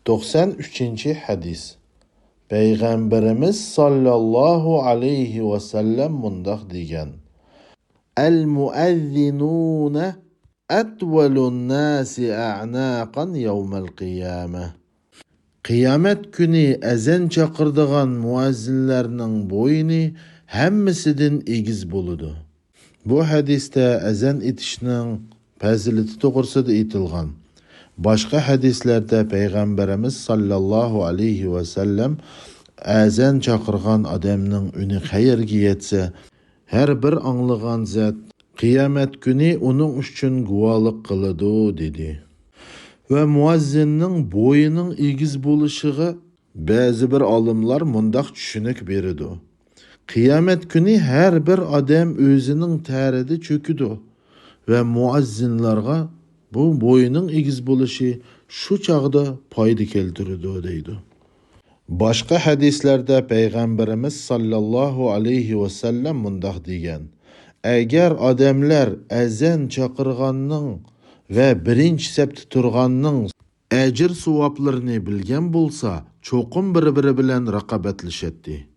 93. hadis. Peygamberimiz sallallahu aleyhi ve sellem mundaq degan: El-muezzinune etvelun nasi a'naqan yevmel qiyameh. Qiyamet günü ezen çakırdıgan muezzinlerinin boyunu hemmisidin egiz boludu. Bu hadiste ezen etişinin fazileti toğrusida aytilgan. Başka hadislerde Peygamberimiz sallallahu aleyhi ve sellem ezen çakırgan adamның üni qayerga yetse, her bir anlıgan zat Qiyamet günü onun üçün guvalık kılıdı dedi. Ve muazzinning boyunun egiz buluşuğu bazı bir alımlar mundaq düşünük beridi. Qiyamet günü her bir adam özünün təridi çöküdü ve muazzinlarga bu boyunun egiz buluşu şu çağda payda keltirdi deydi. Başka hadislerde Peygamberimiz sallallahu aleyhi ve sellem mundaq degan: Eğer adamlar ezen çakırganның ve birinci septi turganның ecir suvaplarını bilgen bulsa, çokum bir-biri bilen raqabetlişetdi.